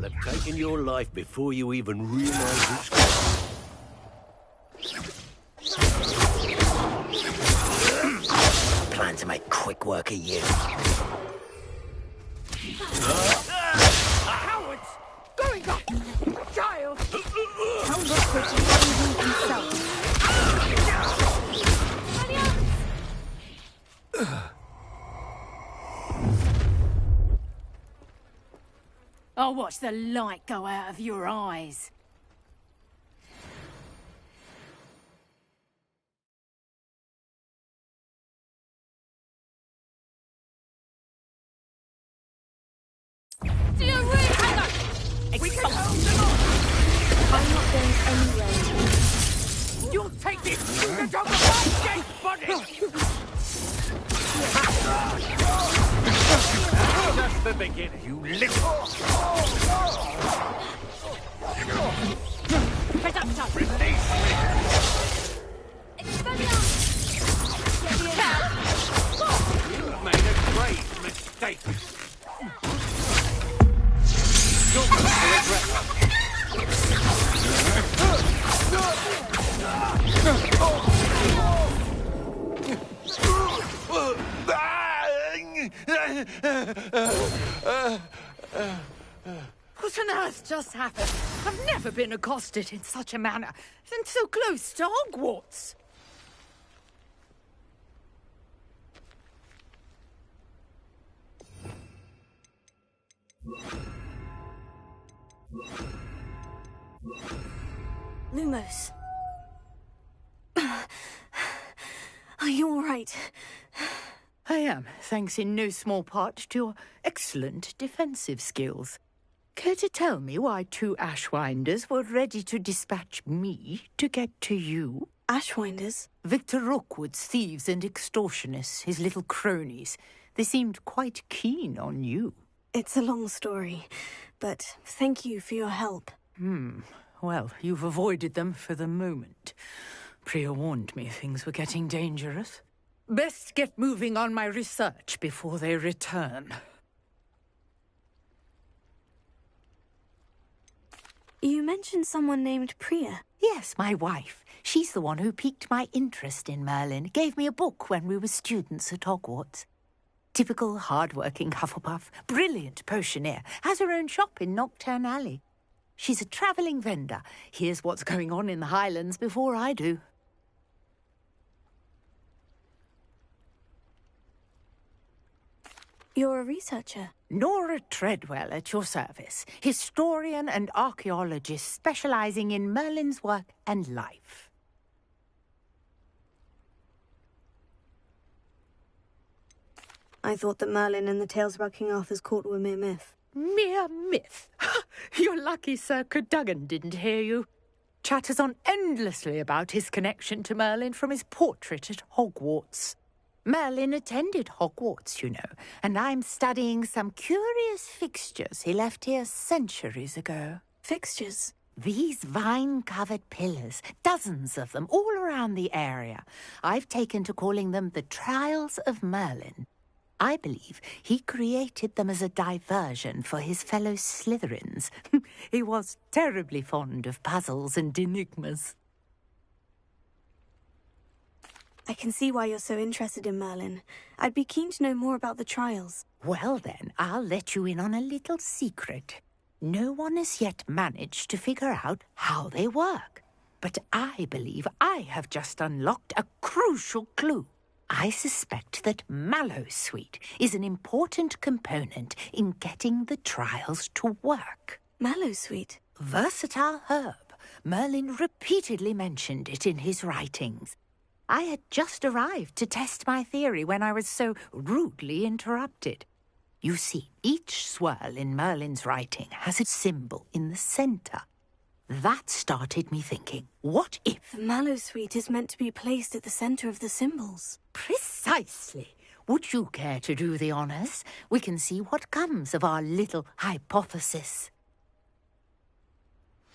I'll have taken your life before you even realize it's gone. Plan to make quick work of you. Cowards! Going up! Child! Tell Rookwood to find himself. I'll watch the light go out of your eyes. Do you really hang on? We can hold them off! I'm not going anywhere. You'll take this through the dog of my dead body! Just the beginning, you little... Get up, Tom. Release me! You've made a grave mistake. You're going to regret What on earth just happened? I've never been accosted in such a manner, and so close to Hogwarts. Lumos. Are you all right? I am, thanks in no small part to your excellent defensive skills. Care to tell me why two Ashwinders were ready to dispatch me to get to you? Ashwinders? Victor Rookwood's thieves and extortionists, his little cronies. They seemed quite keen on you. It's a long story, but thank you for your help. Well, you've avoided them for the moment. Priya warned me things were getting dangerous. Best get moving on my research before they return. You mentioned someone named Priya. Yes, my wife. She's the one who piqued my interest in Merlin. Gave me a book when we were students at Hogwarts. Typical hard-working Hufflepuff, brilliant potioneer, has her own shop in Knockturn Alley. She's a travelling vendor. Hears what's going on in the Highlands before I do. You're a researcher. Nora Treadwell at your service, historian and archaeologist specialising in Merlin's work and life. I thought that Merlin and the tales about King Arthur's court were mere myth. Mere myth. You're lucky Sir Cadogan didn't hear you. Chatters on endlessly about his connection to Merlin from his portrait at Hogwarts. Merlin attended Hogwarts, you know, and I'm studying some curious fixtures he left here centuries ago. Fixtures? These vine-covered pillars, dozens of them, all around the area. I've taken to calling them the Trials of Merlin. I believe he created them as a diversion for his fellow Slytherins. He was terribly fond of puzzles and enigmas. I can see why you're so interested in Merlin. I'd be keen to know more about the trials. Well then, I'll let you in on a little secret. No one has yet managed to figure out how they work. But I believe I have just unlocked a crucial clue. I suspect that Mallowsweet is an important component in getting the trials to work. Mallowsweet? Versatile herb. Merlin repeatedly mentioned it in his writings. I had just arrived to test my theory when I was so rudely interrupted. You see, each swirl in Merlin's writing has a symbol in the centre. That started me thinking, what if... The Mallowsweet is meant to be placed at the centre of the symbols. Precisely. Would you care to do the honours? We can see what comes of our little hypothesis.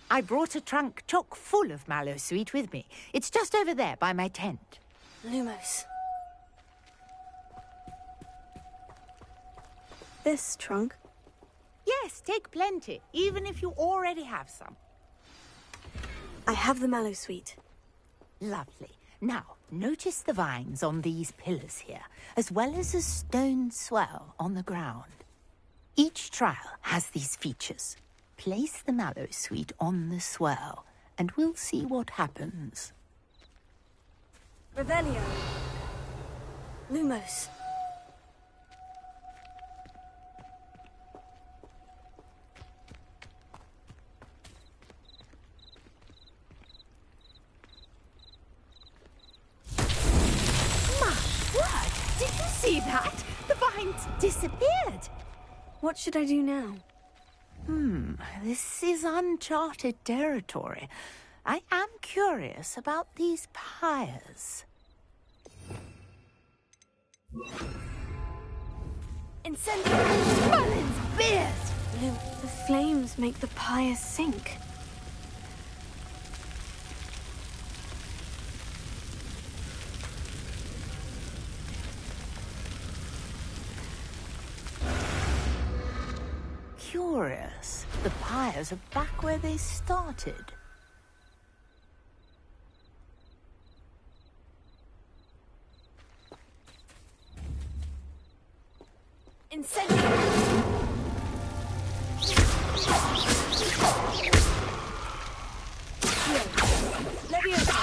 I brought a trunk chock full of Mallowsweet with me. It's just over there by my tent. Lumos. This trunk? Yes, take plenty, even if you already have some. I have the mallow sweet. Lovely. Now, notice the vines on these pillars here, as well as a stone swell on the ground. Each trial has these features. Place the mallow sweet on the swell, and we'll see what happens. Revelio. Lumos. What? Did you see that? The vines disappeared. What should I do now? This is uncharted territory. I am curious about these pyres. Incendio! Merlin's beard! The flames make the pyre sink. Curious. The pyres are back where they started. Incendio! Leviosa!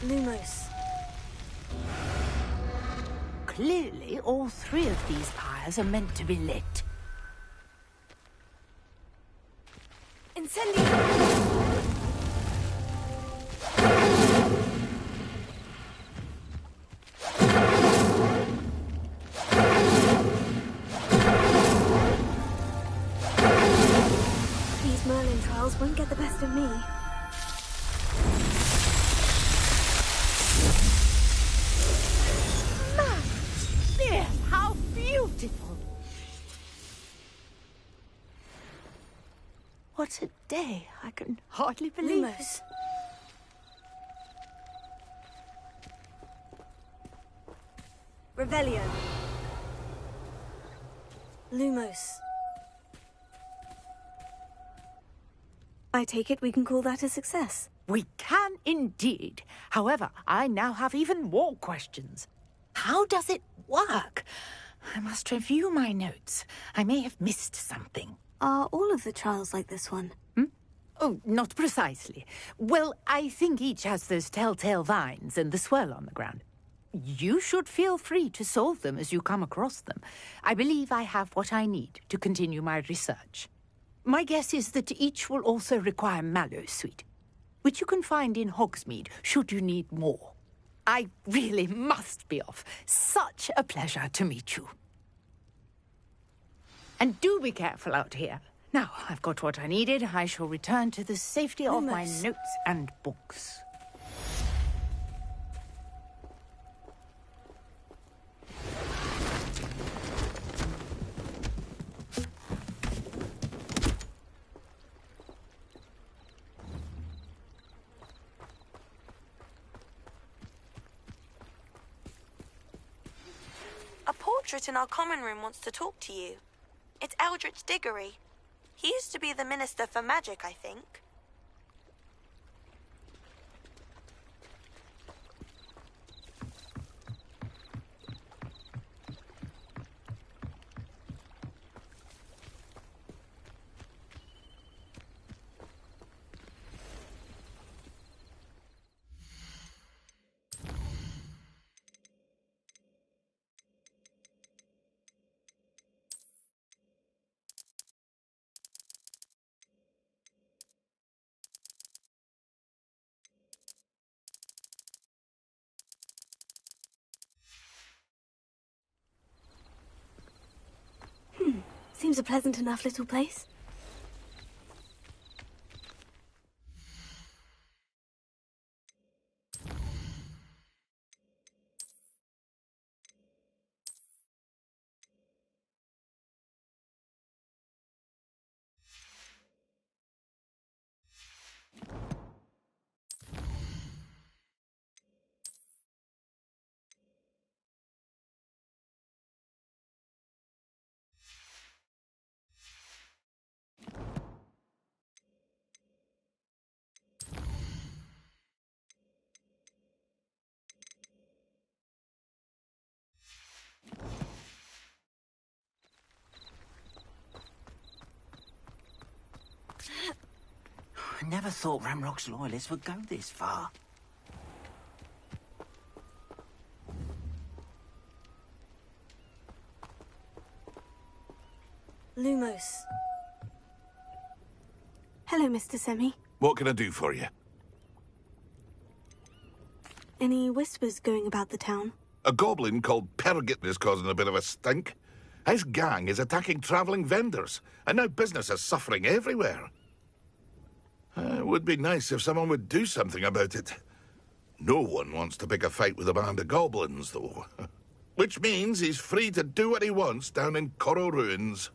Lumos. Clearly, all three of these pyres are meant to be lit. Incendio! These Merlin trials won't get the best of me. There, how beautiful! What a day! I can hardly believe it. Lumos. Revelio. Lumos. I take it we can call that a success. We can indeed. However, I now have even more questions. How does it work? I must review my notes. I may have missed something. Are all of the trials like this one? Oh, not precisely. Well, I think each has those telltale vines and the swirl on the ground. You should feel free to solve them as you come across them. I believe I have what I need to continue my research. My guess is that each will also require mallow sweet, which you can find in Hogsmeade should you need more. I really must be off. Such a pleasure to meet you. And do be careful out here. Now, I've got what I needed. I shall return to the safety of my Lumos. notes and books. A portrait in our common room wants to talk to you. It's Eldritch Diggory. He used to be the Minister for Magic, I think. Seems a pleasant enough little place. I never thought Ranrock's loyalists would go this far. Lumos. Hello, Mr. Semi. What can I do for you? Any whispers going about the town? A goblin called Pergit is causing a bit of a stink. His gang is attacking travelling vendors, and now business is suffering everywhere. It would be nice if someone would do something about it. No one wants to pick a fight with a band of goblins, though. Which means he's free to do what he wants down in Coral Ruins.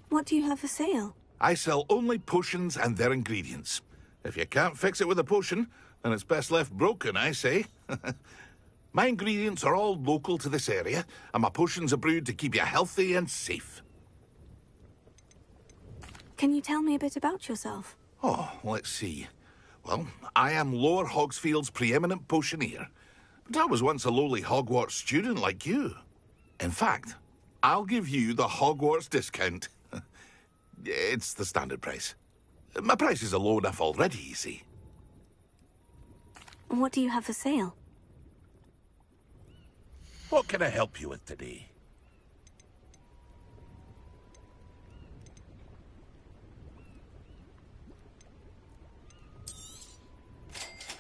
What do you have for sale? I sell only potions and their ingredients. If you can't fix it with a potion, then it's best left broken, I say. My ingredients are all local to this area, and my potions are brewed to keep you healthy and safe. Can you tell me a bit about yourself? Oh, let's see. Well, I am Lower Hogsfield's preeminent potioneer. But I was once a lowly Hogwarts student like you. In fact, I'll give you the Hogwarts discount. It's the standard price. My prices are low enough already, you see. What do you have for sale? What can I help you with today?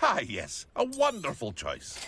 Ah, yes. A wonderful choice.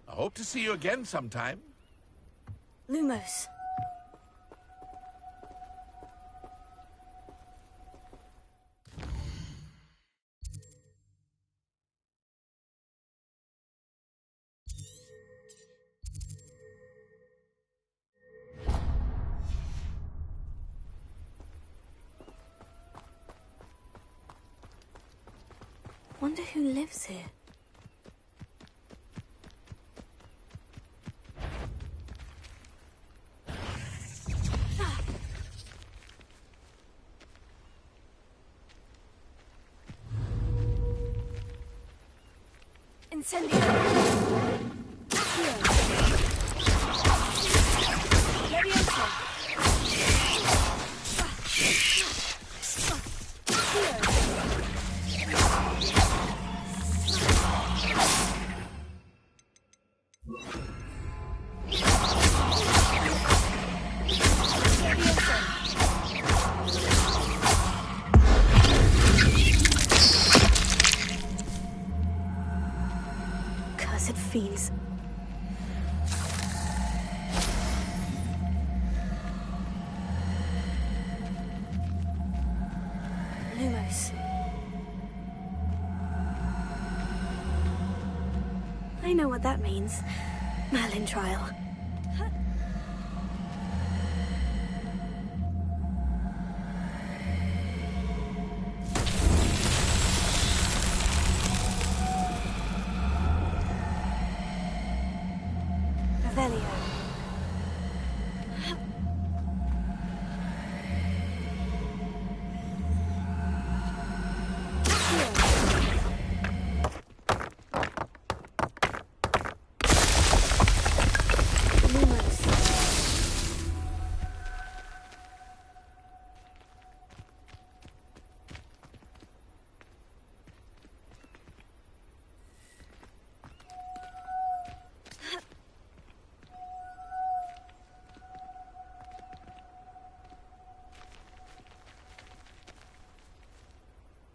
I hope to see you again sometime. Lumos. Wonder who lives here. Incendio! Cursed fiends. Lumos. I know what that means. Merlin trial. Revelio. Lumos.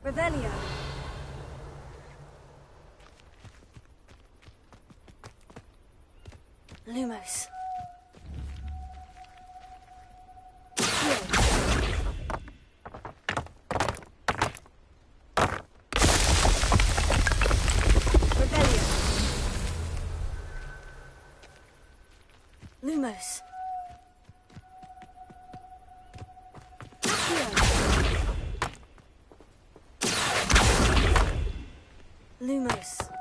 Revelio. Lumos. Lumos. Lumos.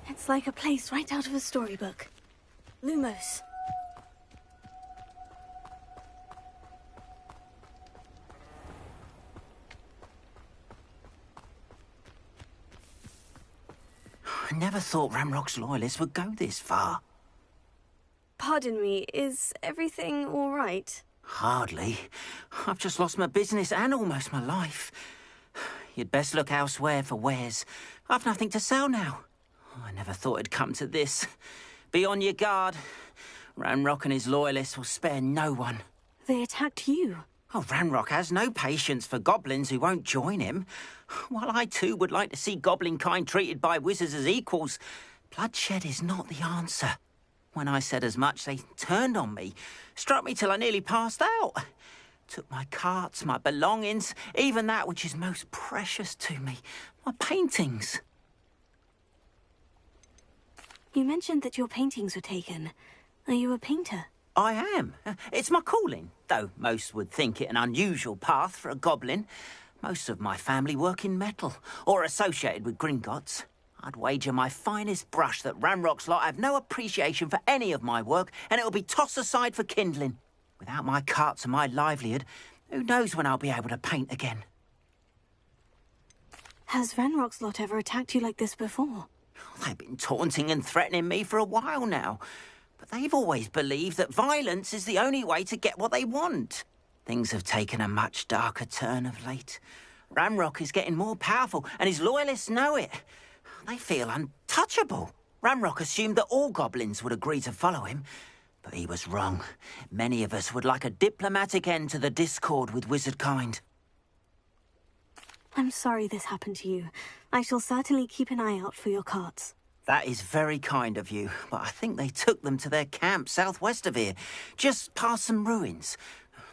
It's like a place right out of a storybook. Lumos. I never thought Ramrock's loyalists would go this far. Pardon me, is everything all right? Hardly. I've just lost my business and almost my life. You'd best look elsewhere for wares. I've nothing to sell now. I never thought it'd come to this. Be on your guard. Ranrock and his loyalists will spare no one. They attacked you. Oh, Ranrock has no patience for goblins who won't join him. While I too would like to see goblin kind treated by wizards as equals, bloodshed is not the answer. When I said as much, they turned on me, struck me till I nearly passed out. Took my carts, my belongings, even that which is most precious to me, my paintings. You mentioned that your paintings were taken. Are you a painter? I am. It's my calling, though most would think it an unusual path for a goblin. Most of my family work in metal, or associated with Gringotts. I'd wager my finest brush that Ranrock's lot have no appreciation for any of my work, and it'll be tossed aside for kindling. Without my carts and my livelihood, who knows when I'll be able to paint again? Has Ranrock's lot ever attacked you like this before? They've been taunting and threatening me for a while now. But they've always believed that violence is the only way to get what they want. Things have taken a much darker turn of late. Ranrock is getting more powerful, and his loyalists know it. They feel untouchable. Ranrock assumed that all goblins would agree to follow him. But he was wrong. Many of us would like a diplomatic end to the discord with wizard kind. I'm sorry this happened to you. I shall certainly keep an eye out for your carts. That is very kind of you, but I think they took them to their camp southwest of here, just past some ruins.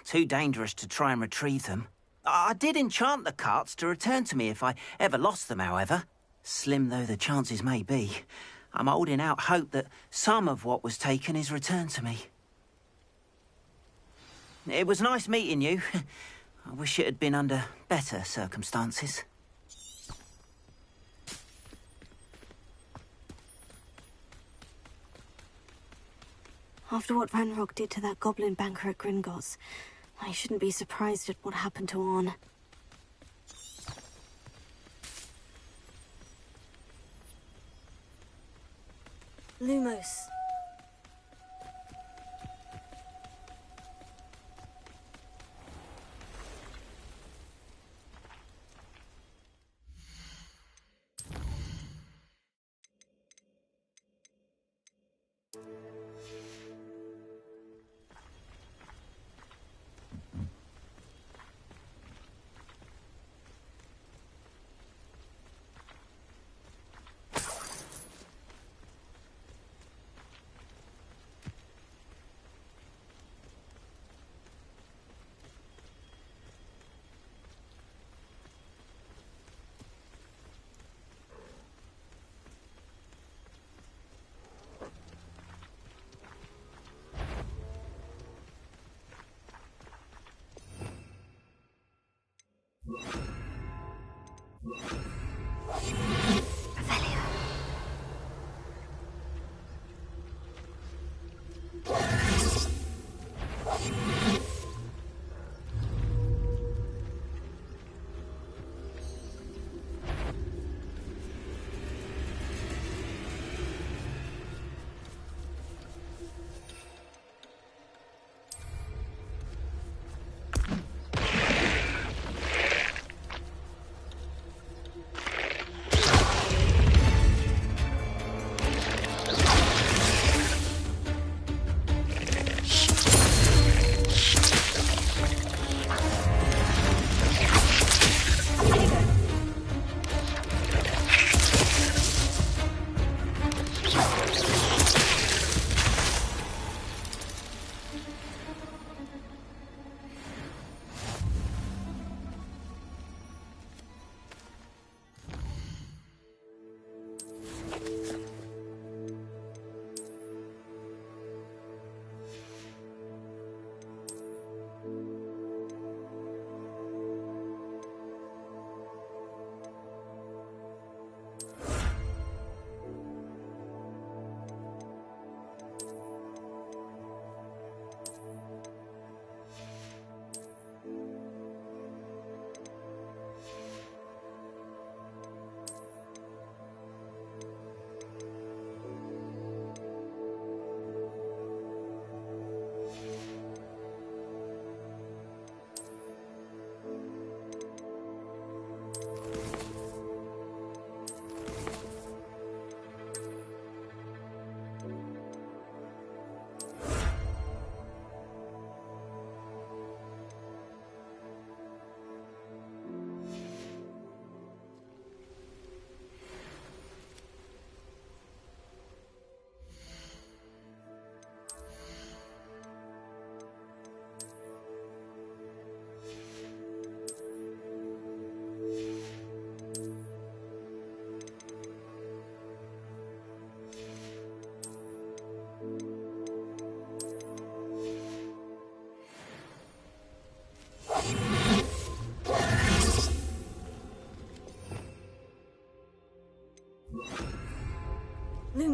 Too dangerous to try and retrieve them. I did enchant the carts to return to me if I ever lost them, however. Slim though the chances may be, I'm holding out hope that some of what was taken is returned to me. It was nice meeting you. I wish it had been under better circumstances. After what Ranrock did to that goblin banker at Gringotts, I shouldn't be surprised at what happened to Orn. Lumos.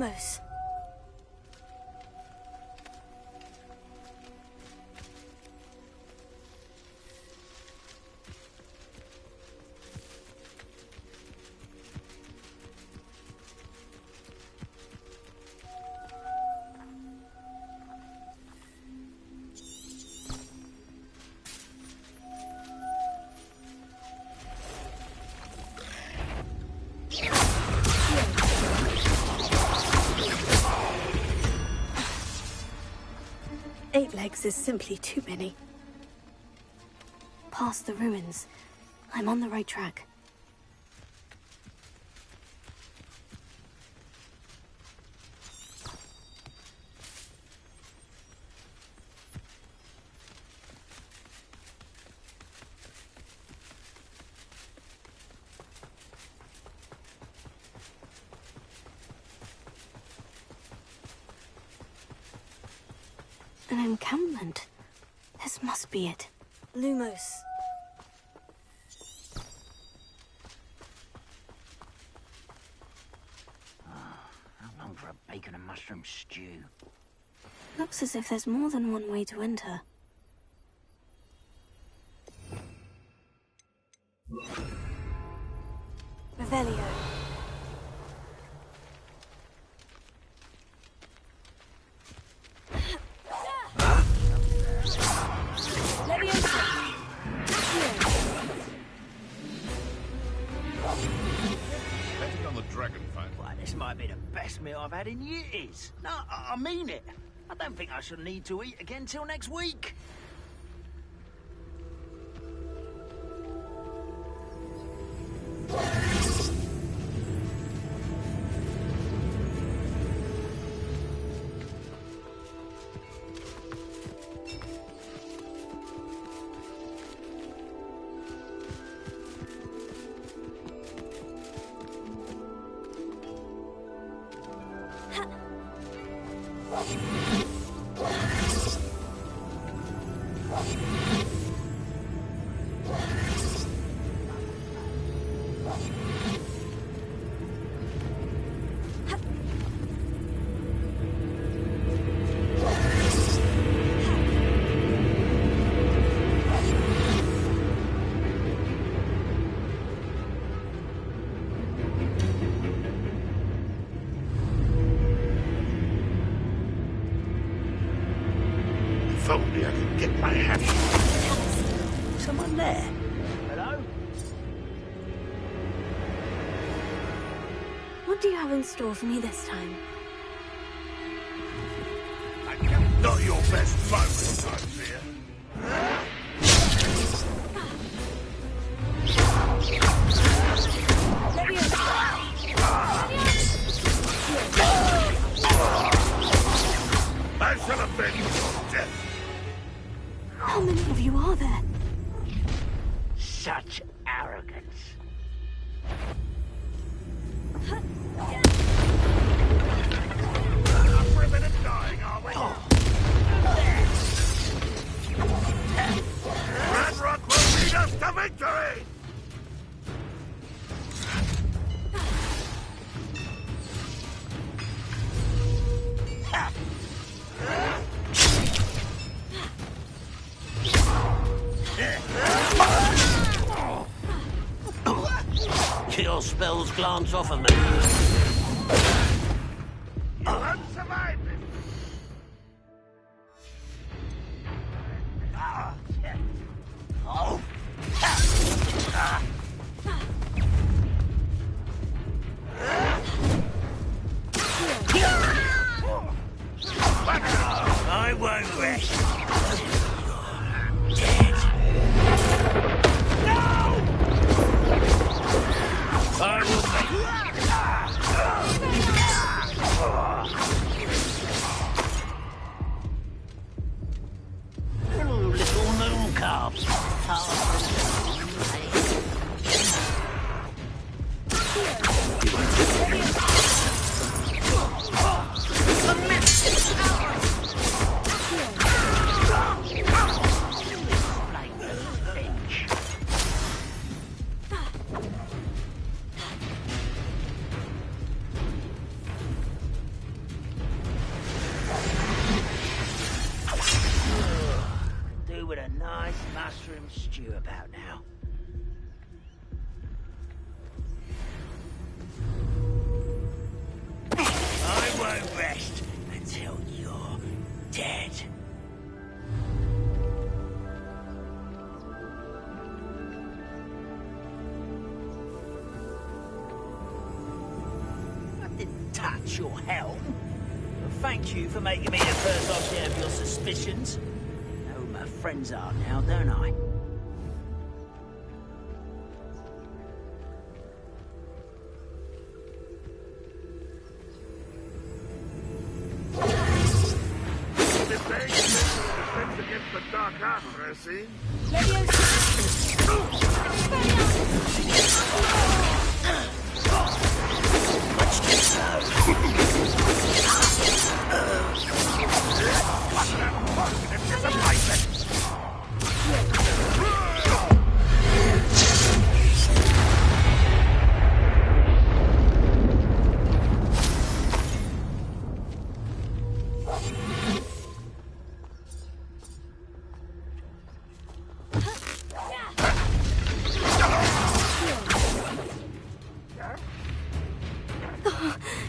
Lumos. Eight legs is simply too many. Past the ruins. I'm on the right track. An encampment. This must be it. Lumos. How long for a bacon and mushroom stew? Looks as if there's more than one way to enter. Revelio. Betting on the dragon fight. Why, this might be the best meal I've had in years. No, I mean it. I don't think I shall need to eat again till next week. If only I could get my hands. Someone there? Hello? What do you have in store for me this time? Not your best moment, I fear. I shall avenge your death. How many of you are there? Such arrogance. Enough ribbon and dying, are we? Ranrock will lead us to victory! Kill spells glance off of me. You won't survive this! I won't rest. I will make... Little moon calves. a nice mushroom stew about now. I won't rest until you're dead. I didn't touch your helm. But thank you for making me the first object of your suspicions. I know who my friends are now, don't I? Defense against the dark arts, I see.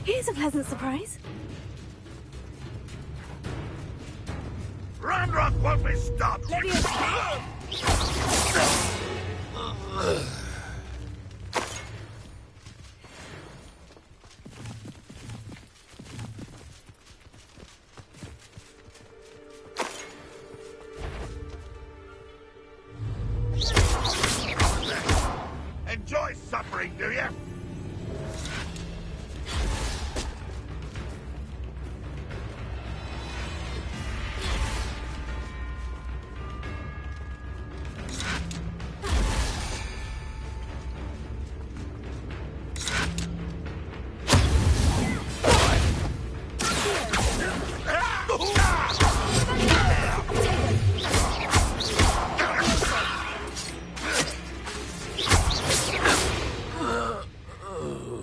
Here's a pleasant surprise. Ranrock won't be stopped! Enjoy suffering, do you?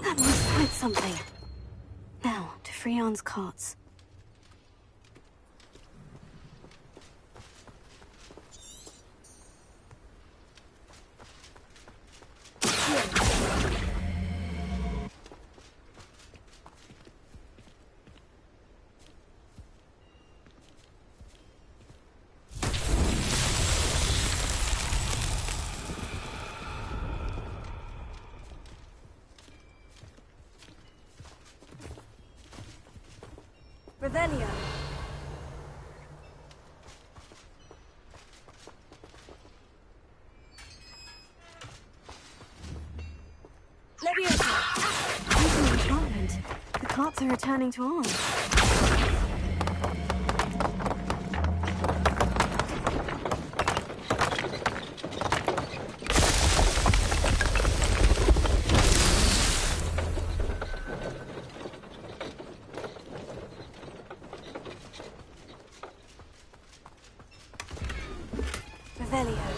That was quite something. Now, to Freon's carts. Revelio. Leviosa! Using enchantment. The carts are returning to arms. Revelio.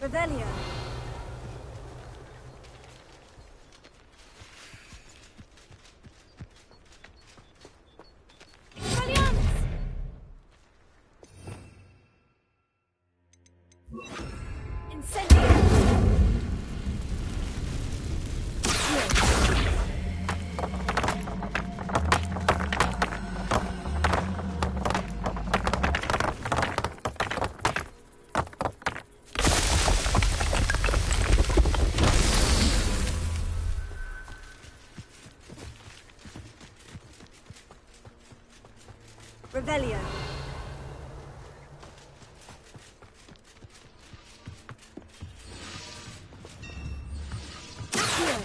Revelio. Incendio. Revelio. Accio.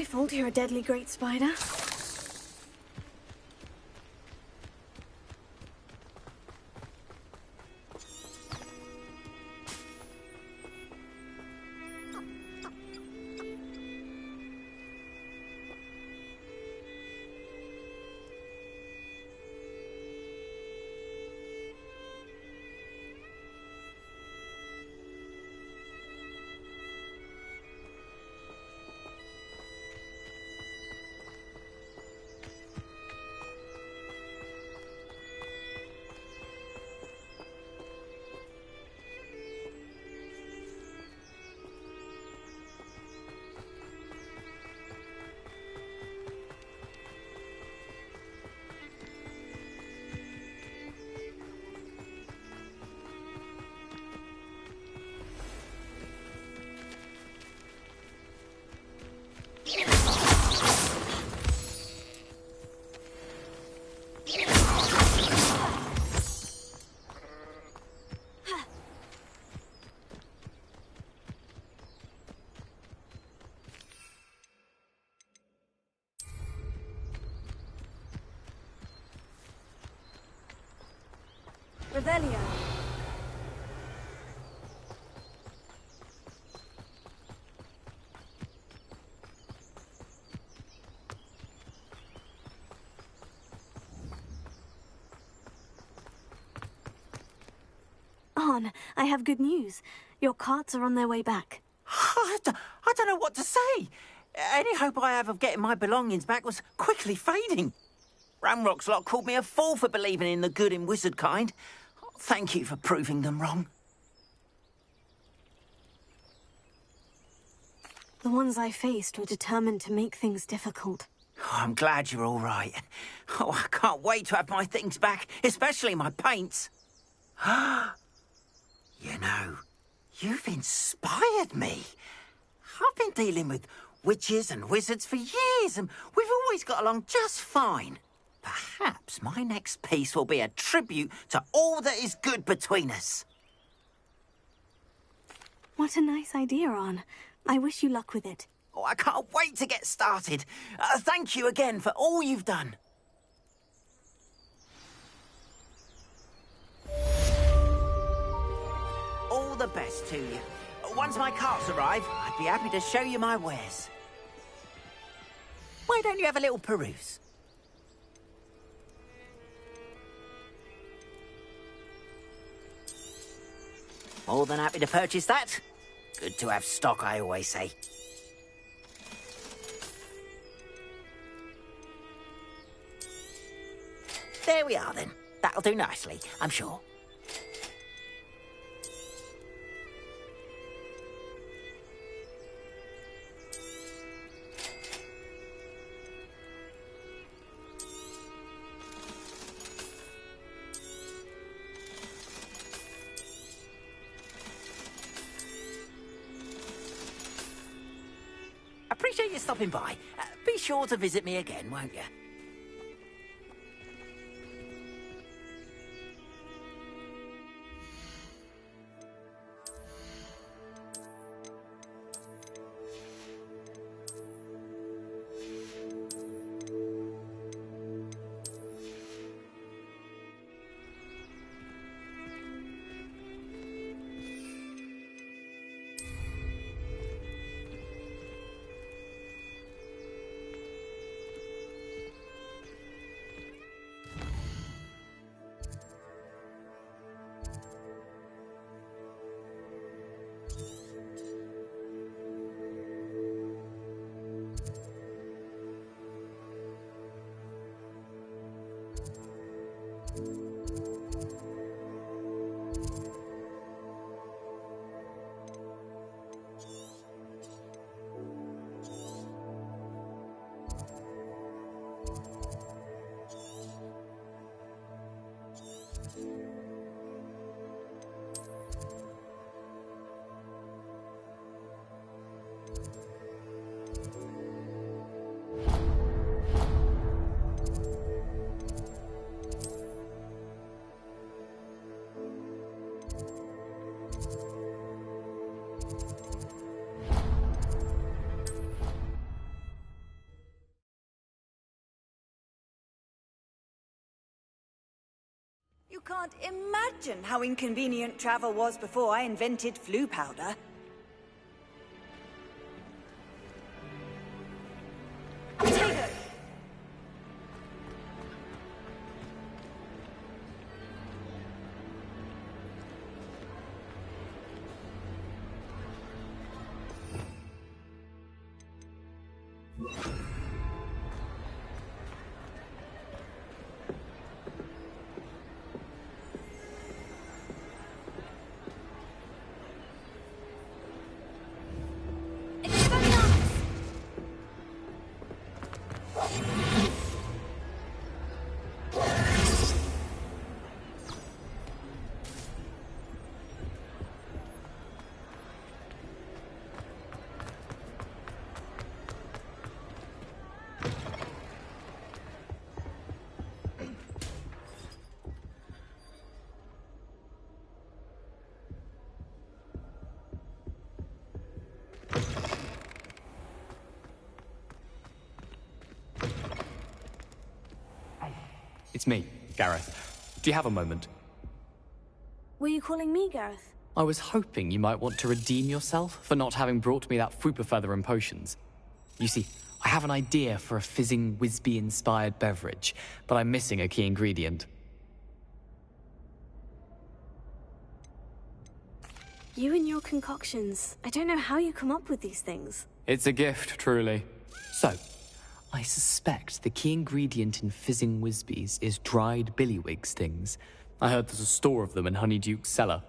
my fault you're a deadly great spider. Revelio. Arn, I have good news. Your carts are on their way back. I don't know what to say. Any hope I have of getting my belongings back was quickly fading. Ramrock's lot called me a fool for believing in the good in wizard kind. Thank you for proving them wrong. The ones I faced were determined to make things difficult. Oh, I'm glad you're all right. Oh, I can't wait to have my things back, especially my paints. You know, you've inspired me. I've been dealing with witches and wizards for years, and we've always got along just fine. Perhaps my next piece will be a tribute to all that is good between us. What a nice idea, Arn. I wish you luck with it. Oh, I can't wait to get started. Thank you again for all you've done. All the best to you. Once my carts arrive, I'd be happy to show you my wares. Why don't you have a little peruse? More than happy to purchase that. Good to have stock, I always say. There we are, then. That'll do nicely, I'm sure. Appreciate you stopping by. Be sure to visit me again, won't you? You can't imagine how inconvenient travel was before I invented flu powder. Potato! It's me, Gareth. Do you have a moment? Were you calling me, Gareth? I was hoping you might want to redeem yourself for not having brought me that Fupa Feather and potions. You see, I have an idea for a fizzing Wisby-inspired beverage, but I'm missing a key ingredient. You and your concoctions. I don't know how you come up with these things. It's a gift, truly. So, I suspect the key ingredient in fizzing Wisbies is dried billywig stings. I heard there's a store of them in Honeyduke's cellar.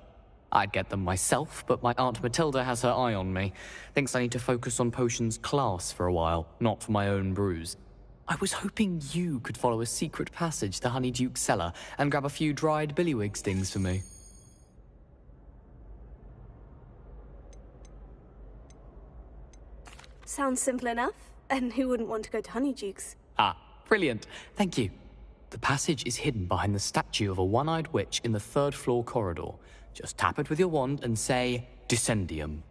I'd get them myself, but my Aunt Matilda has her eye on me. Thinks I need to focus on potions class for a while, not for my own brews. I was hoping you could follow a secret passage to Honeyduke's cellar and grab a few dried billywig stings for me. Sounds simple enough. And who wouldn't want to go to Honeyduke's? Ah, brilliant. Thank you. The passage is hidden behind the statue of a one-eyed witch in the third-floor corridor. Just tap it with your wand and say, Descendium.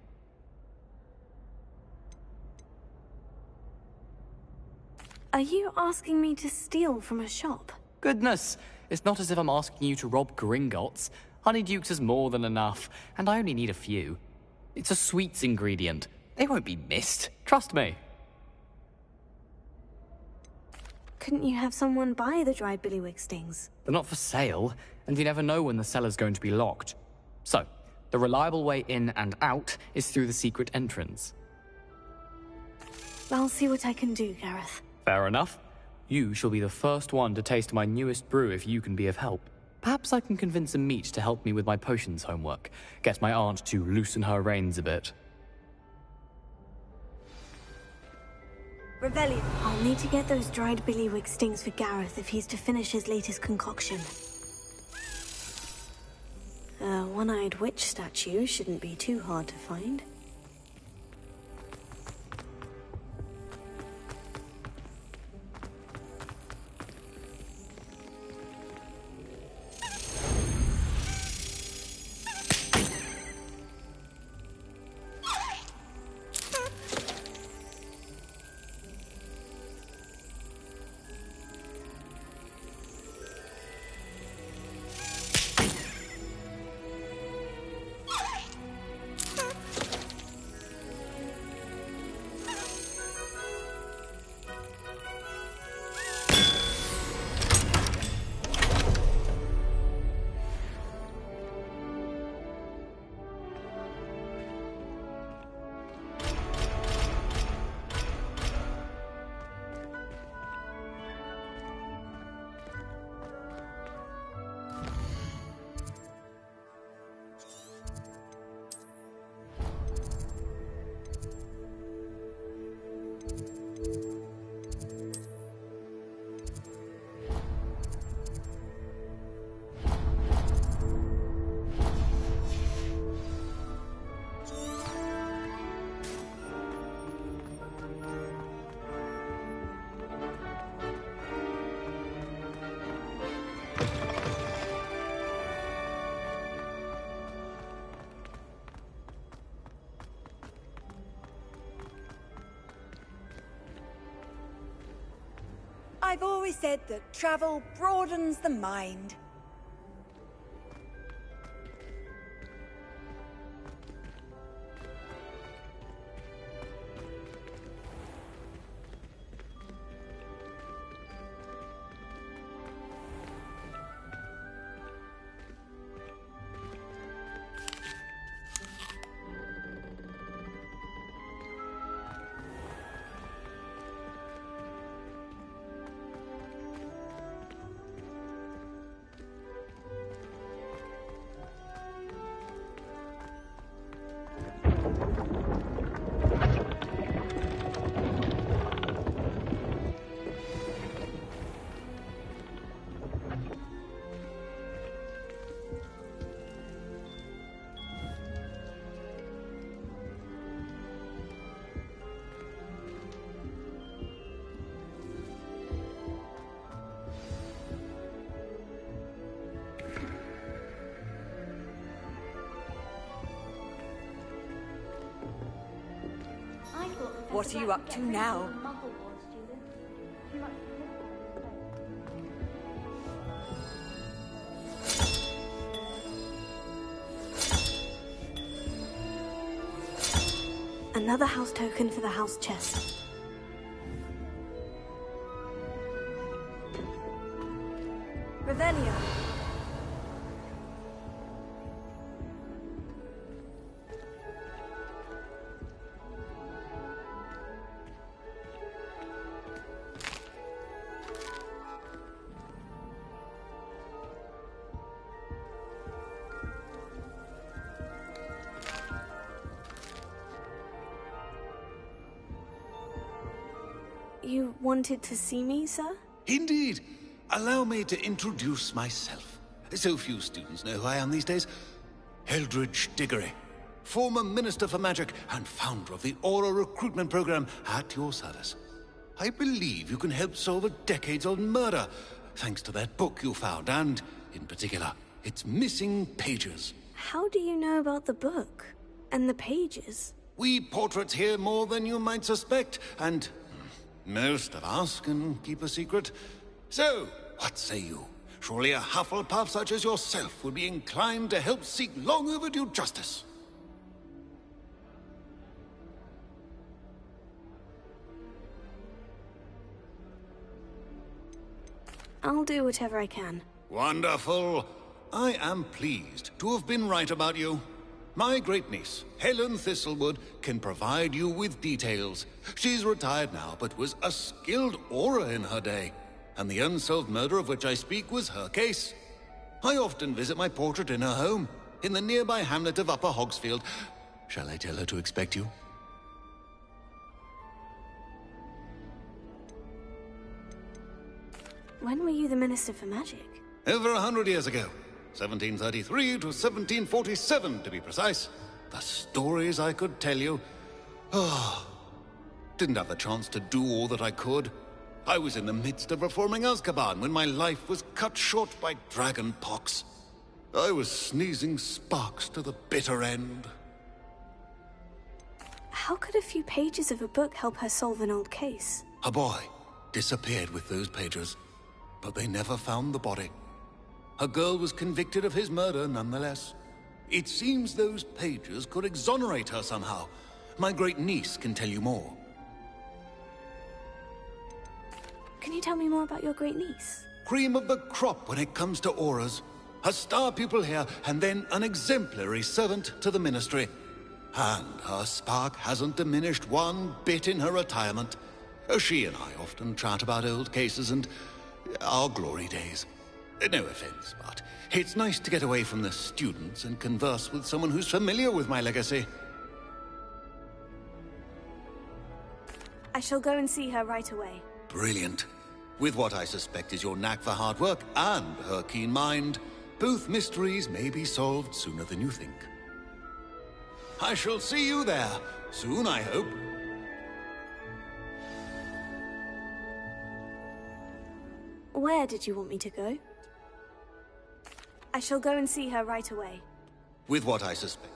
Are you asking me to steal from a shop? Goodness, it's not as if I'm asking you to rob Gringotts. Honeyduke's is more than enough, and I only need a few. It's a sweets ingredient. They won't be missed. Trust me. Couldn't you have someone buy the dried billywig stings? They're not for sale, and you never know when the cellar's going to be locked. So, the reliable way in and out is through the secret entrance. I'll see what I can do, Gareth. Fair enough. You shall be the first one to taste my newest brew if you can be of help. Perhaps I can convince a meat to help me with my potions homework. Get my aunt to loosen her reins a bit. Revelio. I'll need to get those dried billywig stings for Gareth if he's to finish his latest concoction. A one-eyed witch statue shouldn't be too hard to find. I've always said that travel broadens the mind. What are you up to now? Another house token for the house chest. Revelio. You wanted to see me, sir? Indeed. Allow me to introduce myself. So few students know who I am these days. Eldridge Diggory, former Minister for Magic and founder of the Aura recruitment program, at your service. I believe you can help solve a decades-old murder, thanks to that book you found, and, in particular, its missing pages. How do you know about the book? And the pages? We portraits hear more than you might suspect, and most of us can keep a secret. So, what say you? Surely a Hufflepuff such as yourself would be inclined to help seek long overdue justice. I'll do whatever I can. Wonderful. I am pleased to have been right about you. My great-niece, Helen Thistlewood, can provide you with details. She's retired now, but was a skilled aura in her day. And the unsolved murder of which I speak was her case. I often visit my portrait in her home, in the nearby hamlet of Upper Hogsfield. Shall I tell her to expect you? When were you the Minister for Magic? Over 100 years ago. 1733 to 1747, to be precise. The stories I could tell you. Oh, didn't have the chance to do all that I could. I was in the midst of reforming Azkaban when my life was cut short by dragon pox. I was sneezing sparks to the bitter end. How could a few pages of a book help her solve an old case? A boy disappeared with those pages, but they never found the body. A girl was convicted of his murder nonetheless. It seems those pages could exonerate her somehow. My great-niece can tell you more. Can you tell me more about your great-niece? Cream of the crop when it comes to auras. A star pupil here, and then an exemplary servant to the Ministry. And her spark hasn't diminished one bit in her retirement. She and I often chat about old cases and our glory days. No offense, but it's nice to get away from the students and converse with someone who's familiar with my legacy. I shall go and see her right away. Brilliant. With what I suspect is your knack for hard work and her keen mind, both mysteries may be solved sooner than you think. I shall see you there, soon I hope. Where did you want me to go? I shall go and see her right away. With what I suspect.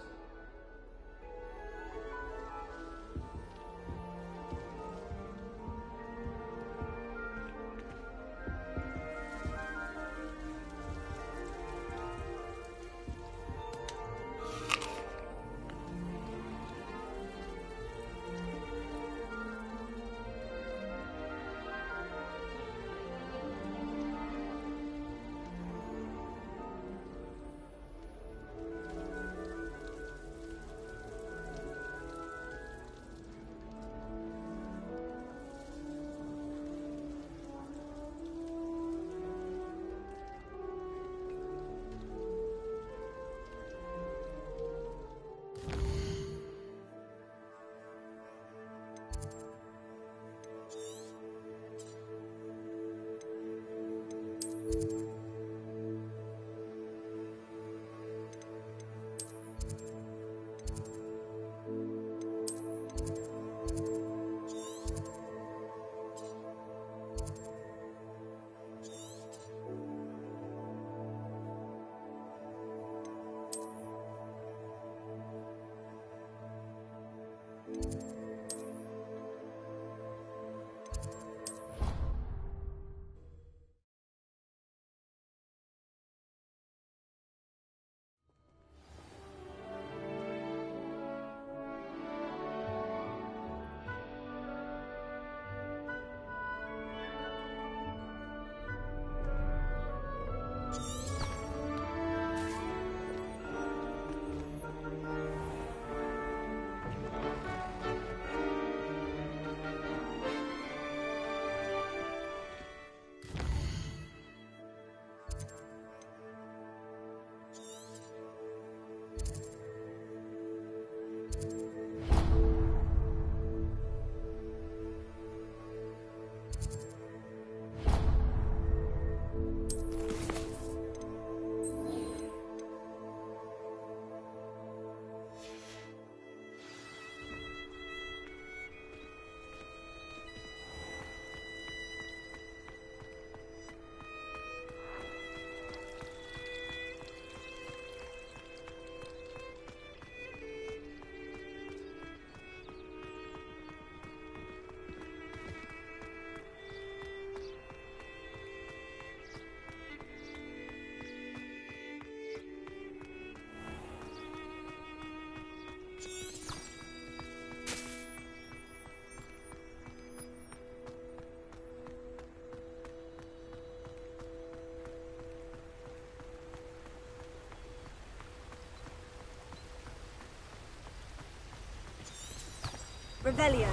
Revelio.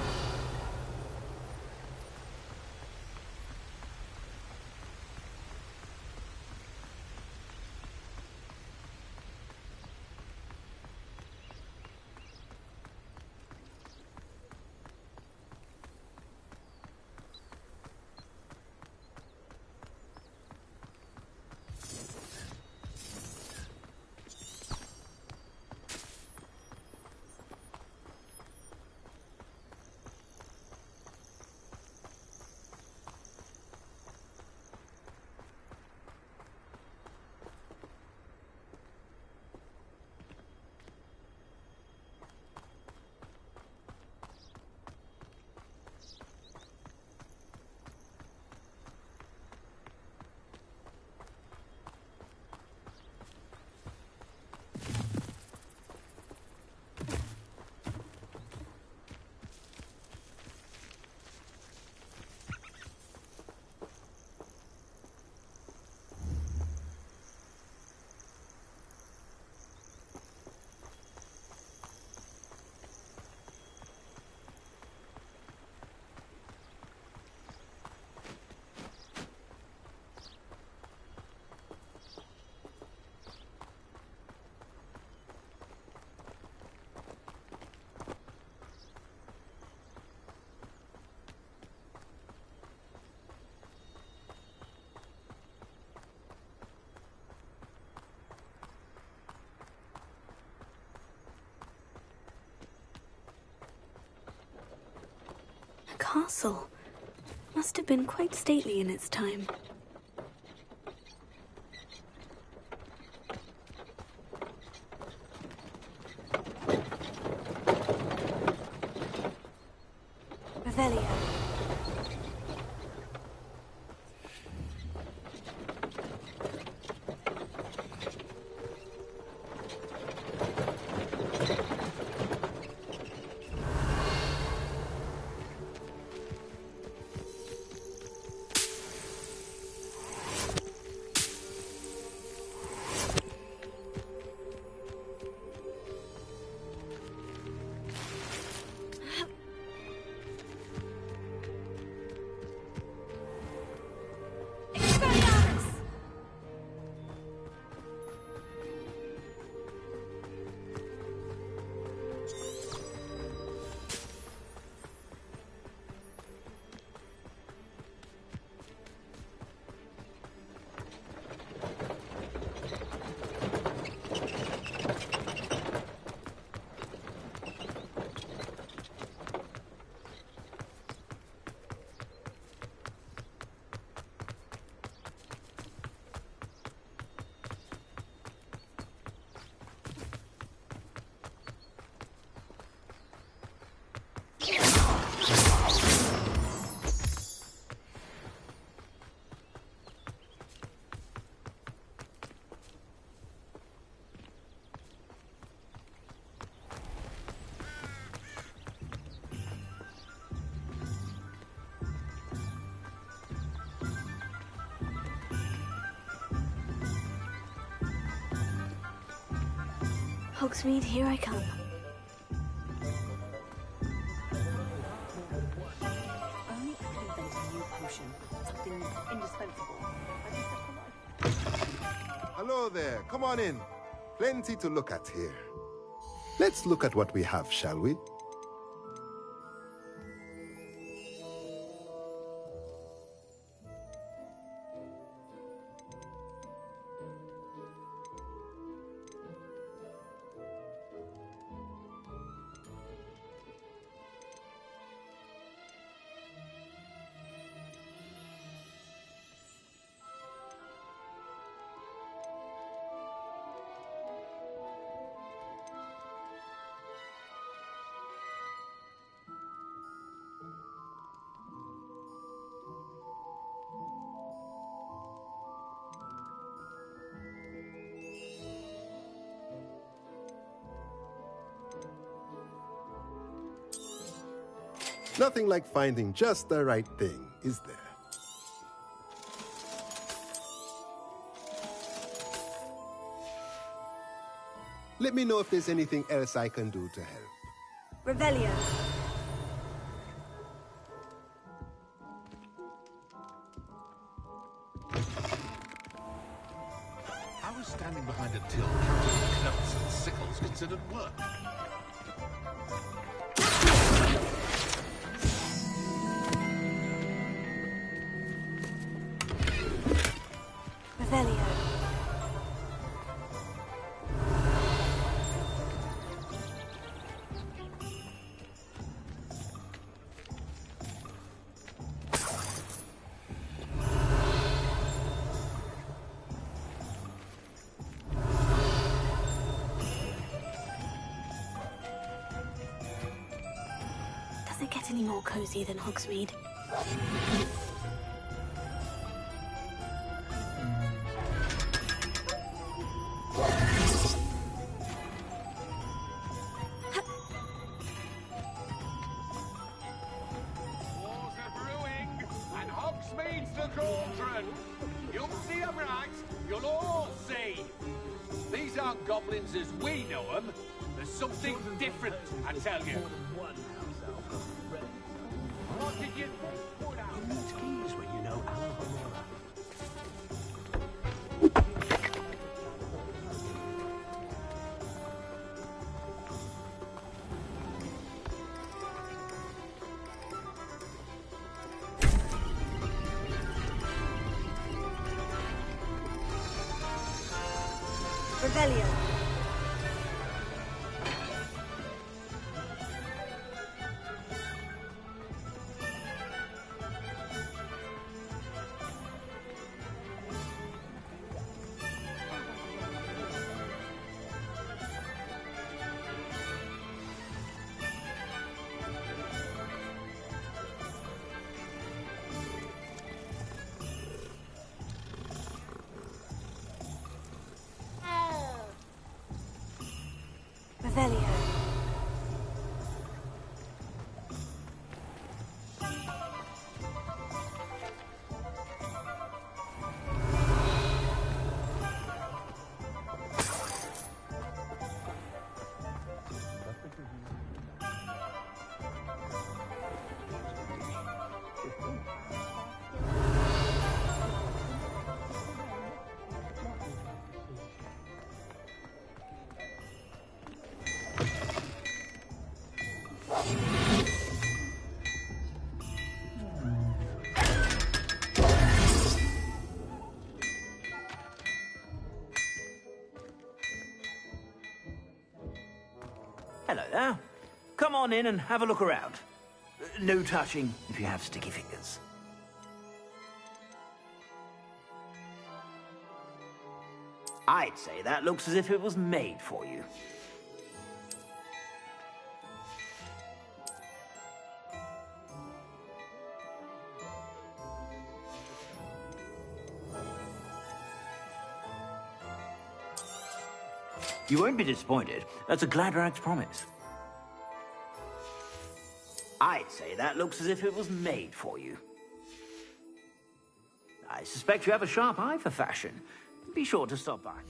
A castle. Must have been quite stately in its time. Revelio. Hogsmeade, here I come. Only I can invent a new potion. Something indispensable. Hello there. Come on in. Plenty to look at here. Let's look at what we have, shall we? Nothing like finding just the right thing, is there? Let me know if there's anything else I can do to help. Revelio. considered work. Revelio. Does it get any more cozy than Hogsmeade? Wars are brewing, and Hogsmeade's the cauldron. You'll see 'em right. You'll all see. These aren't goblins as we know them. There's something different, I tell you. What did you put out? It's keys when you know Alhambra. Revelio. Revelio. Hello there. Come on in and have a look around. No touching if you have sticky fingers. I'd say that looks as if it was made for you. You won't be disappointed. That's a Gladrag's promise. I'd say that looks as if it was made for you. I suspect you have a sharp eye for fashion. Be sure to stop by.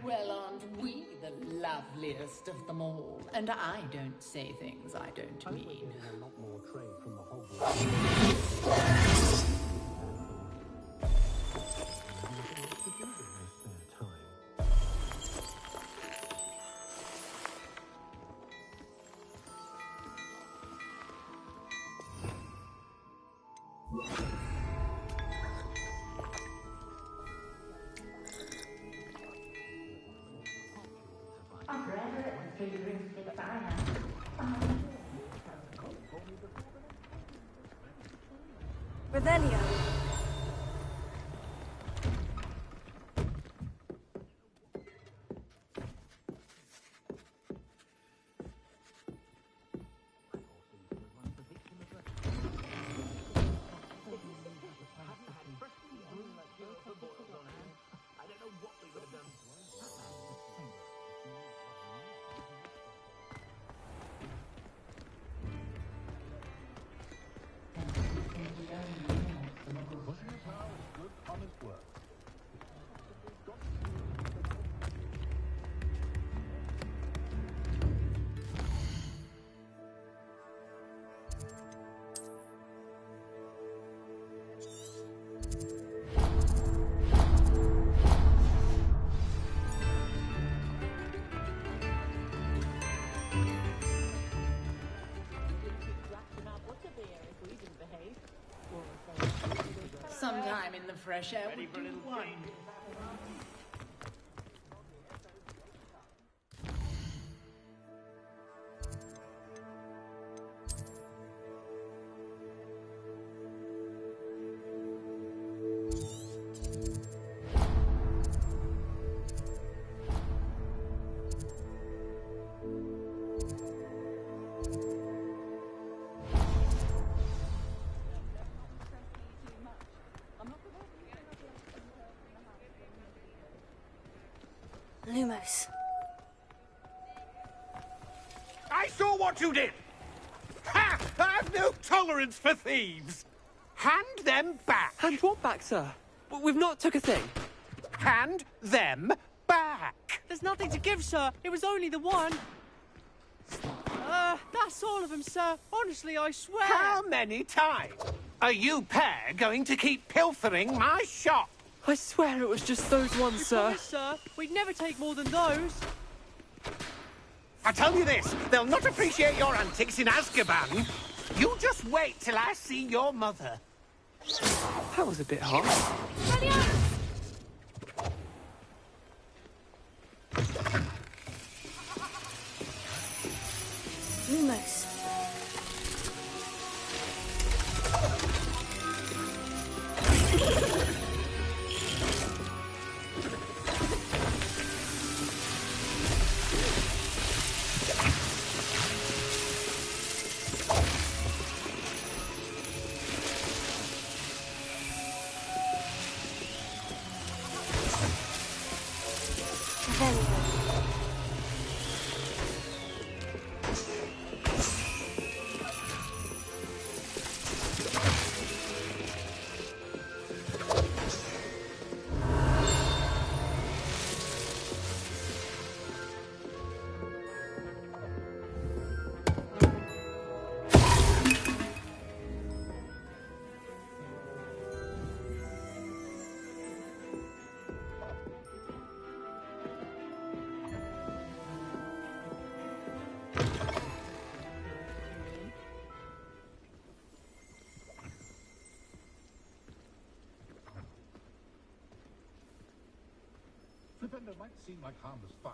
Well, aren't we the loveliest of them all? And I don't say things I don't mean. A lot more trade from the Hogwarts. Revelio. of fresh air would do one. Lumos. I saw what you did! Ha! I've no tolerance for thieves! Hand them back! Hand what back, sir? We've not took a thing. Hand them back! There's nothing to give, sir. It was only the one. That's all of them, sir. Honestly, I swear. How many times are you pair going to keep pilfering my shop? I swear it was just those ones, You sir. promise, sir. We'd never take more than those. I tell you this, they'll not appreciate your antics in Azkaban. You just wait till I see your mother. That was a bit hot. Lumos. Very good. Flipendo might seem like harmless fun,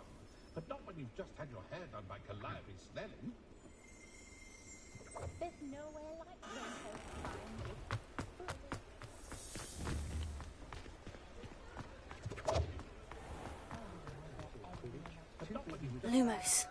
but not when you've just had your hair done by Calliope Snelling. There's nowhere like Rainbow to find it. Lumos.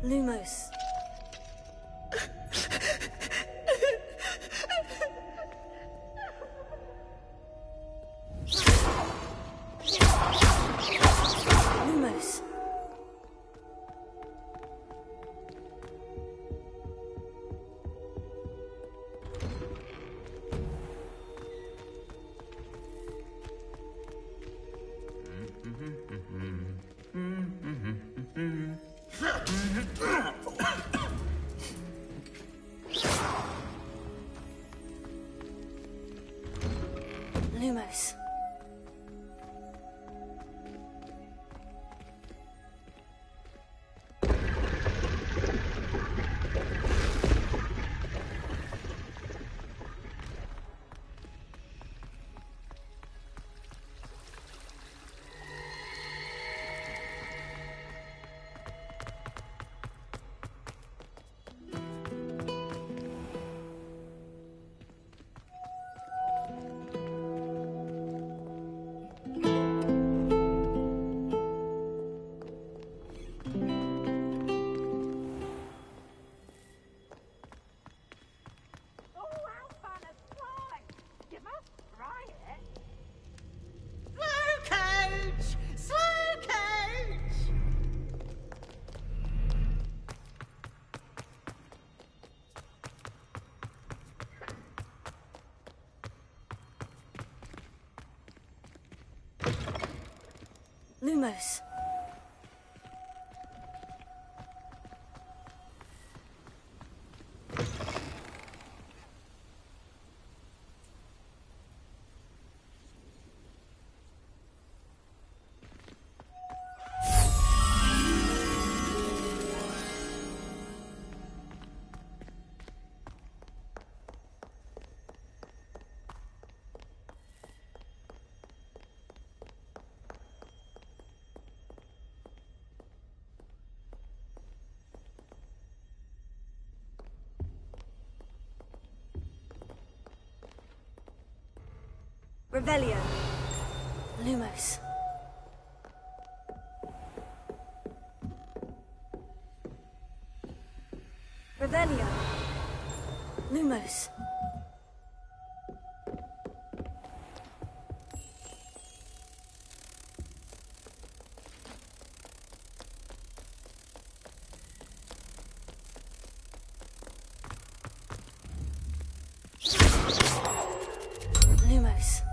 Lumos. Lumos. Lumos. Lumos. Revelio. Lumos. Revelio. Lumos. Lumos.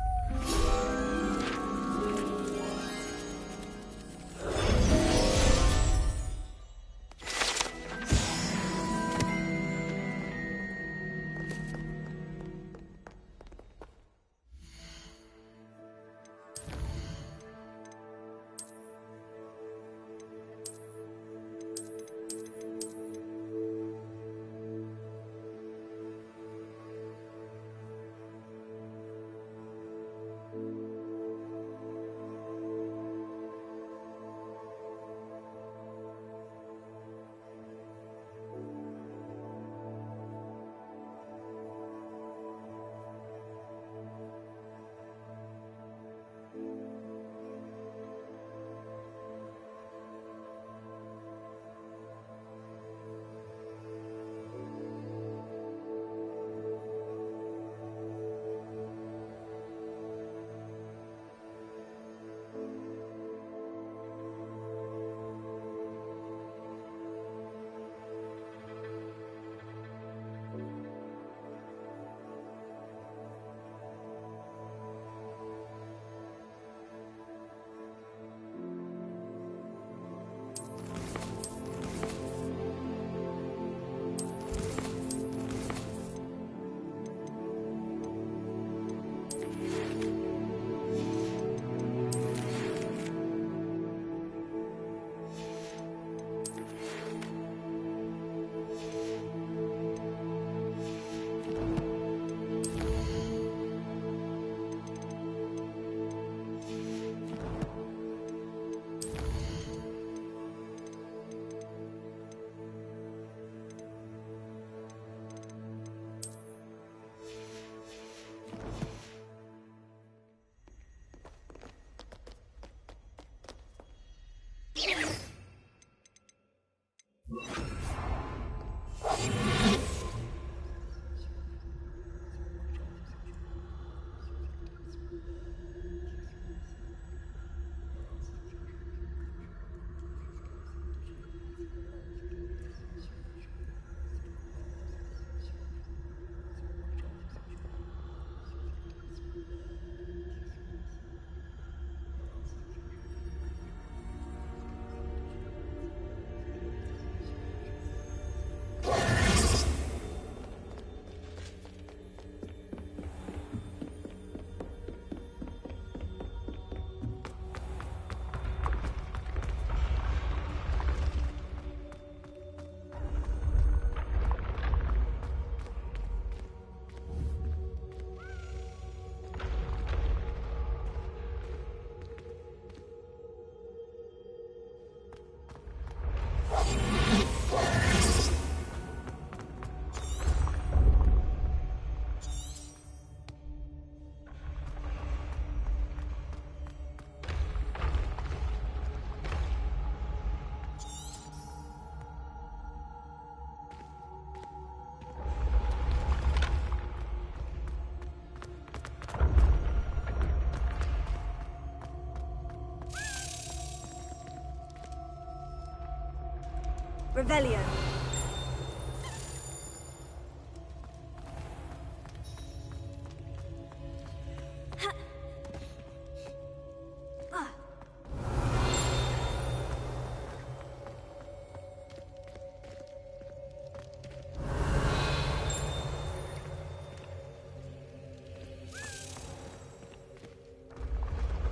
Revelio.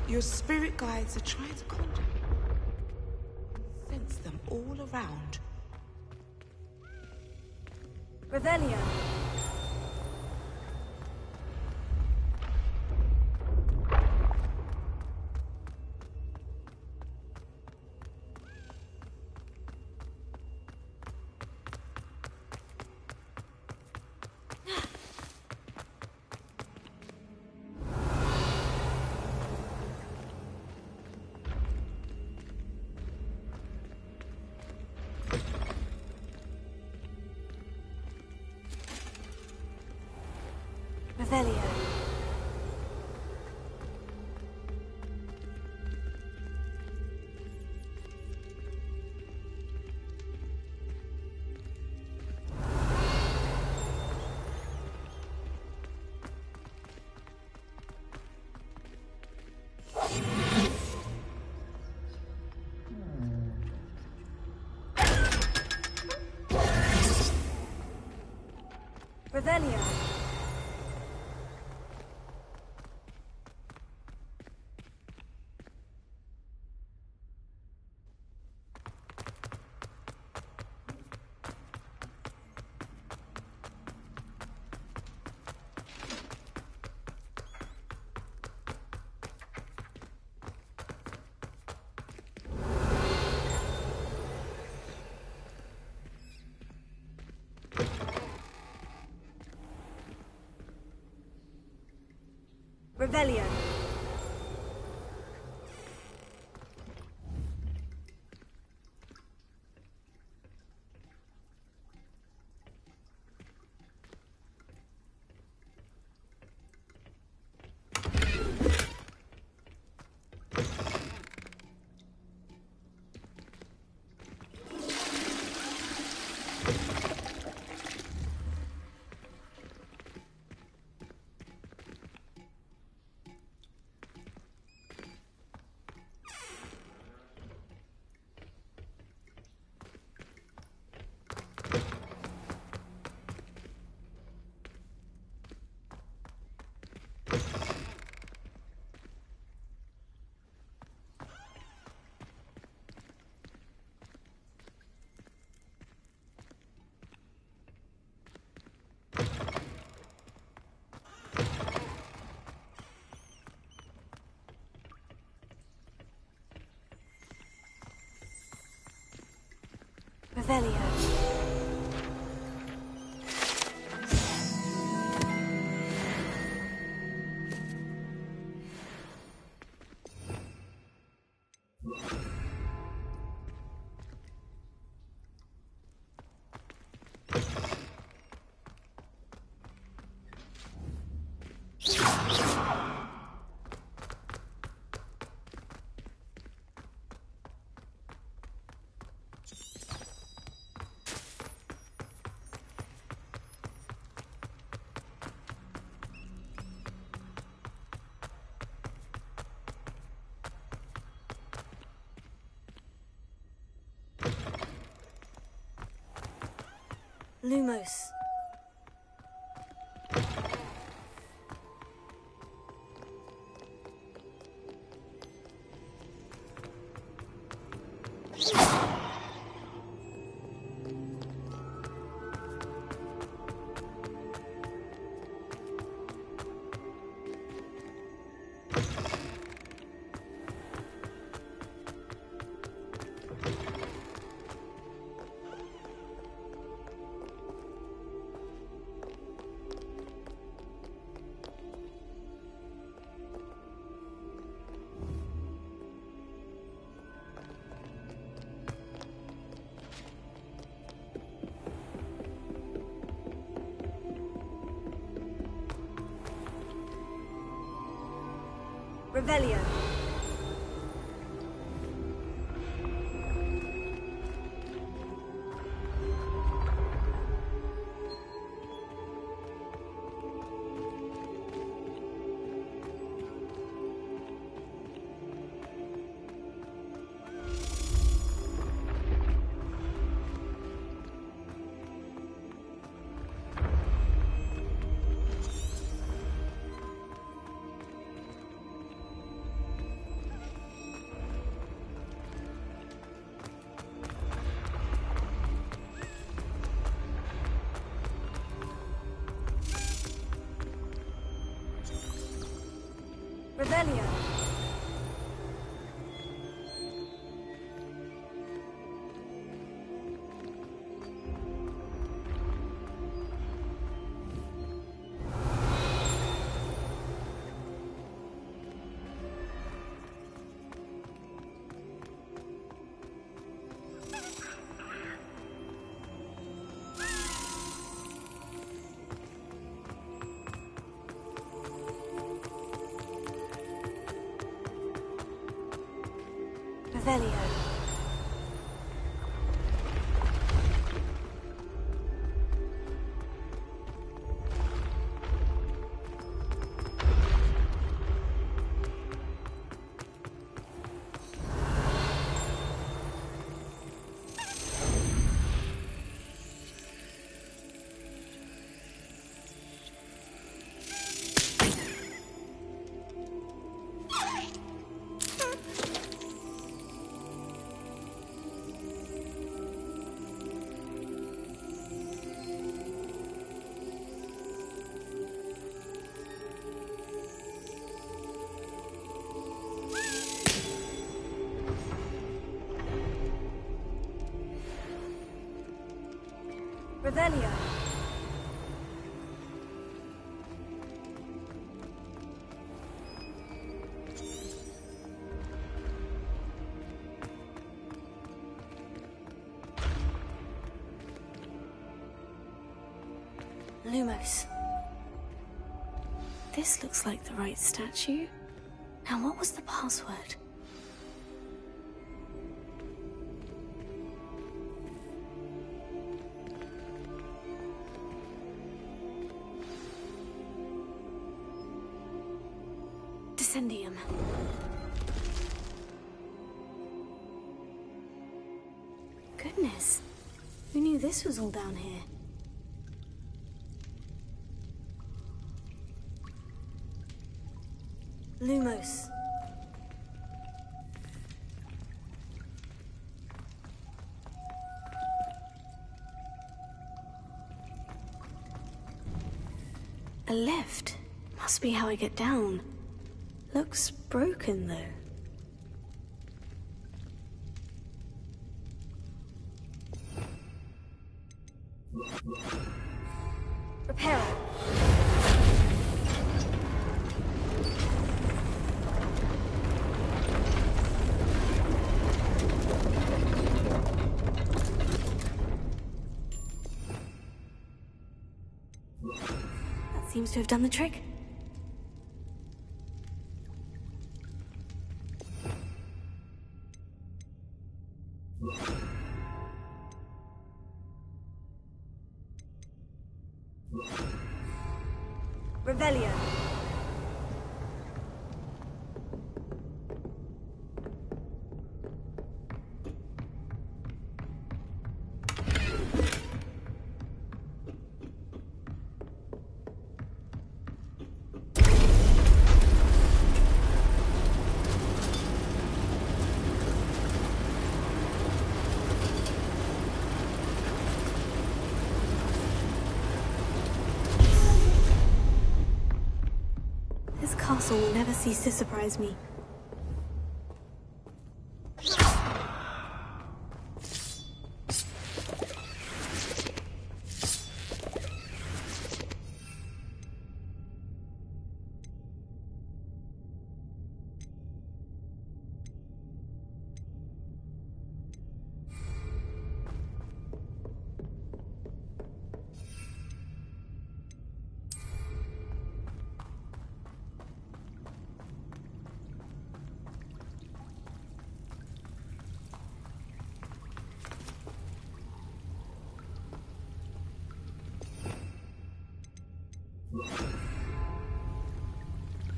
Your spirit guides are trying to contact. Sense them all around. Revelio. Revelio. Revelio. Revelio. Revelio. Lumos. Revelio. Revelio. Revelio. Revelio. Lumos. This looks like the right statue. Now, what was the password? Descendium. Goodness. Who knew this was all down here? Lumos. A lift. Must be how I get down. Looks broken, though. Reparo. That seems to have done the trick. Revelio. This castle will never cease to surprise me.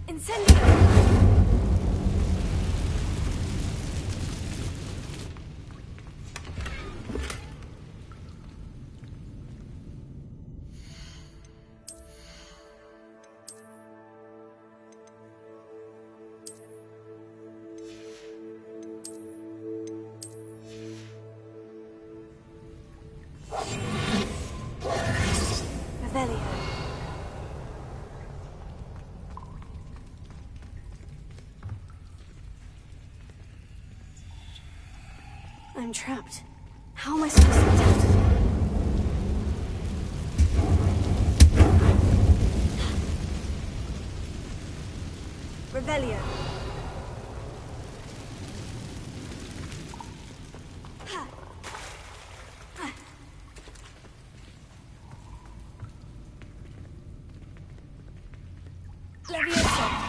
Incendio! Revelio. I'm trapped. How am I supposed to get out of here? Revelio. Leviosa.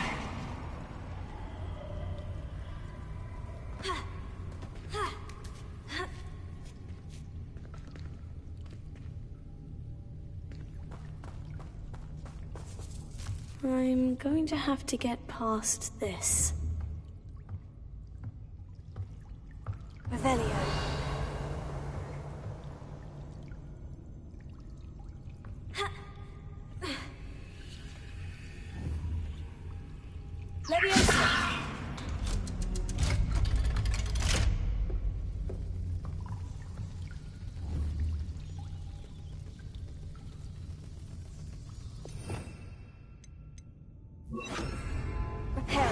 I'm going to have to get past this. Revelio. Leviosa. Repair.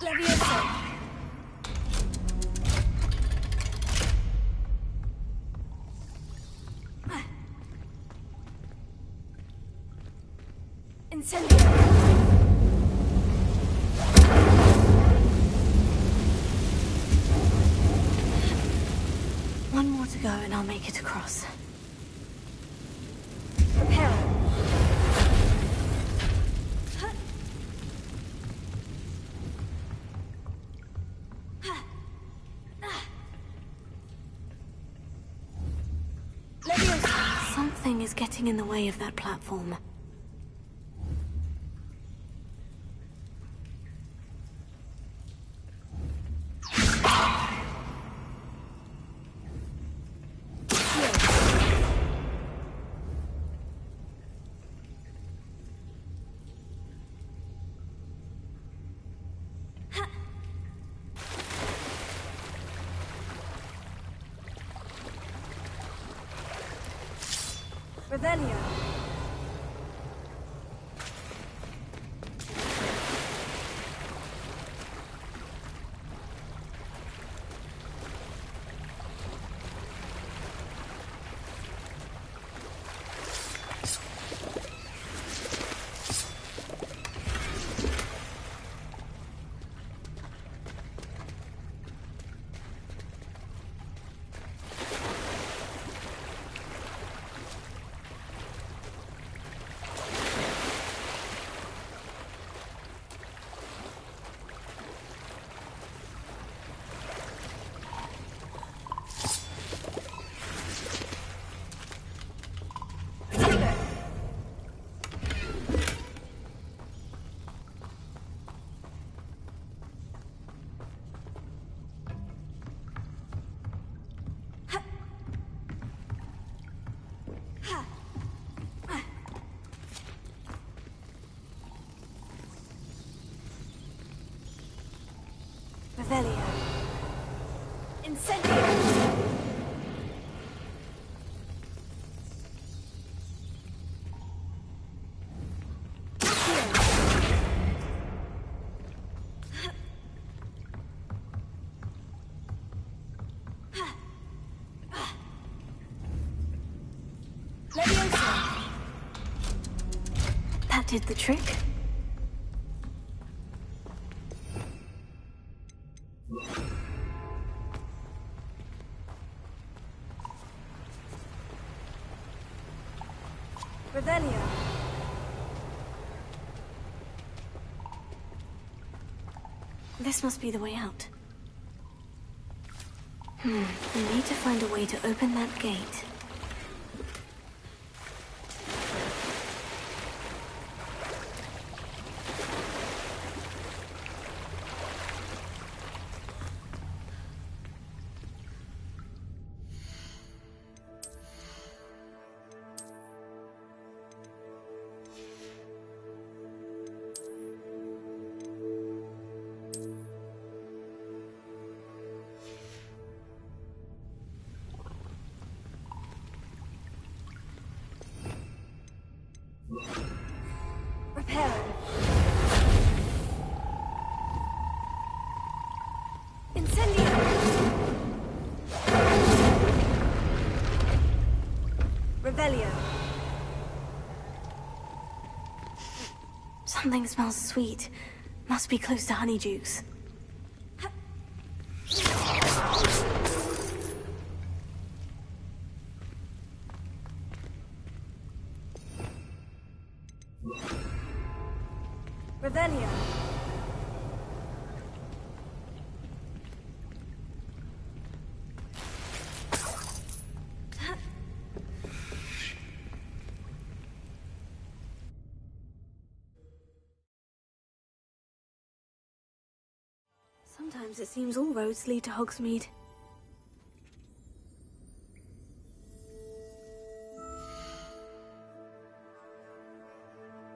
Leviosa. Incendio. One more to go and I'll make it across. Repair. Leviosa. Something is getting in the way of that platform. Revelio. Revelio. Incendio. Leviosa. That did the trick. Revelio. This must be the way out. We need to find a way to open that gate. Revelio. Something smells sweet. Must be close to Honeydukes. Revelio. Sometimes it seems all roads lead to Hogsmeade.